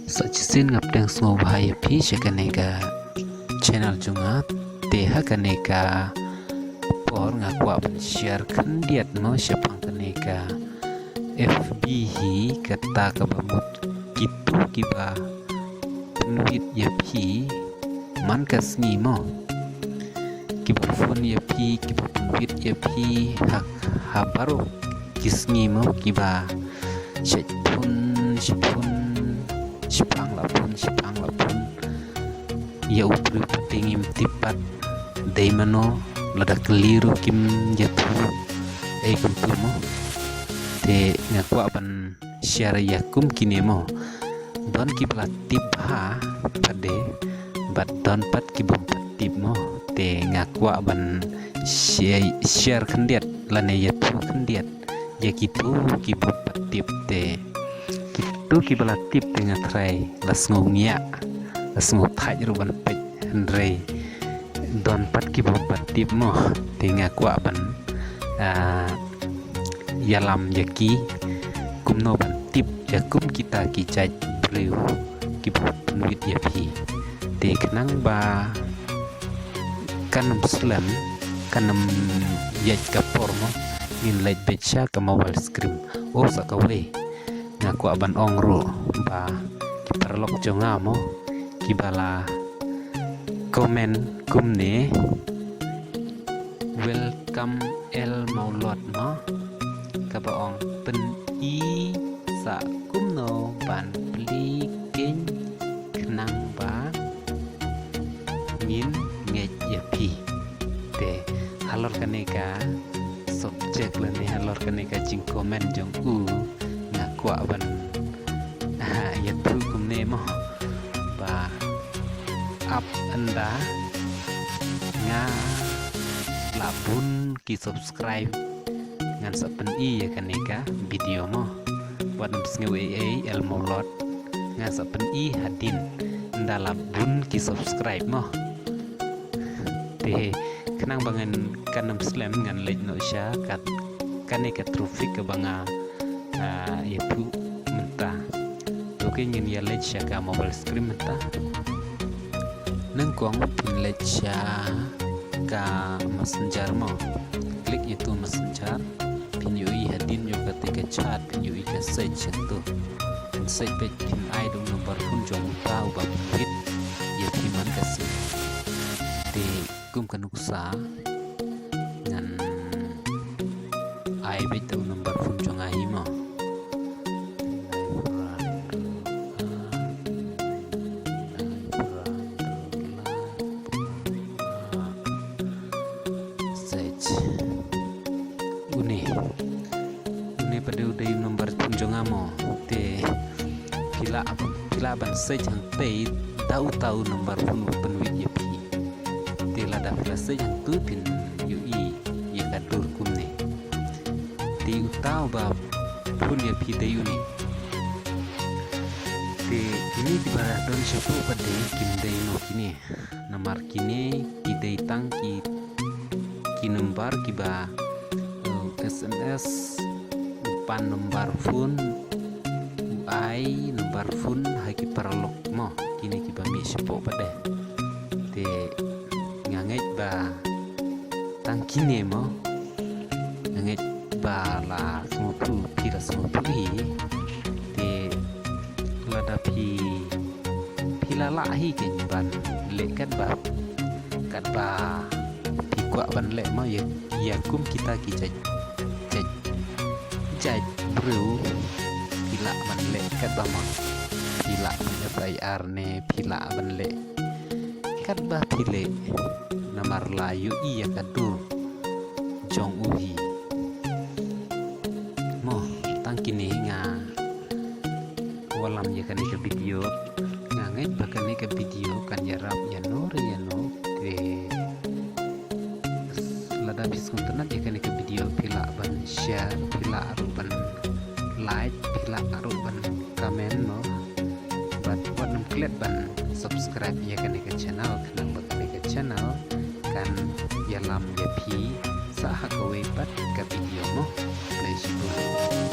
Sajisin ngapdeng semua bahaya pi sekaneka channel junga teha kaneka por ngakwa share kandiat mo syapang kaneka FB hi kata kabamut gitu kiba penuit ya pi man kasni mo kiba phone ya pi kiba penuit ya pi hak habaru kisni mo kiba syapun Sipang lapun ya upri patingim tipat day mano lada keliru kim jatu kum mo te ngakwa ban share yakum kini mo don kibla tip ha pade bat don pat kibum tip mo te ngakwa ban share kandiat lane yatu kandiat ya gitu kibum tip te tu kibala tip dengan tray las ngomia las ngothaj ruban pej andre don pat kibom pat tip mo tinga kwa ban yalam yaki kumno ban tip yakum kita kijaj breu kibom penuit yapi te kenang ba kanam slam kanam yaj kapor mo min lej becha ka mobile screen o sakawe ngaku aban ongro ba kiparlok jongamo kibala komen kumne welcome el maulot mo kabaong pen I sa kumno ban pli ken kenang ba min ngej yapi te halor kaneka subjek lene halor kaneka jing komen jong kwa ban ya tu kumne mo ba up anda nga labun ki subscribe ngan sapen I ya kaneka video mo wadam sngewe el maulot nga sapen I hadin anda labun ki subscribe mo te kenang bangan kanam slam ngan lej no sya kat kaneka traffic ke banga itu mentah oke ingin ya leca ka mobile screen mentah nengkuang pin leca ka messenger mo klik itu messenger pin UI hadin juga ketika chat pin UI ka search itu search page pin idol nomor pun jong tahu bab fit ya piman kasih di kum kanuksa ngan ai betul nomor pun jong ai mo une pada udah nomor punjongamo te pila ban sejang te tahu nomor pun penuit ya pi te lada pila sejang tu pin UI ya kadur kumne te utau ba pun ya pi te uni te ini di barat don syapu pada kim dei no kini nomor kini ki tangki ki nomor kiba SMS pan nomor phone UI nomor phone haki paralog mo kini kiba mi sipo pada te nganget ba tang kini mo nganget ba la semua pu pira semua pu te lada pila la hi ken ban lekat ba kat ba pikwa ban le mo ya kum kita kijaj jaj bro pila manle kat bama pila menyebai arne pila manle kat bah pile namar layu iya kadur jong uhi mo tangkini nga walam ya kan ke video nganget bahkan ke video kan yarap ya no te lada biskun tenat ya kan ke video pila ban share pila aruban like pila aruban komen no buat klik ban subscribe ya kan ke channel kenang bakal ke channel kan yalam ya pi sah ke webat ke video mo play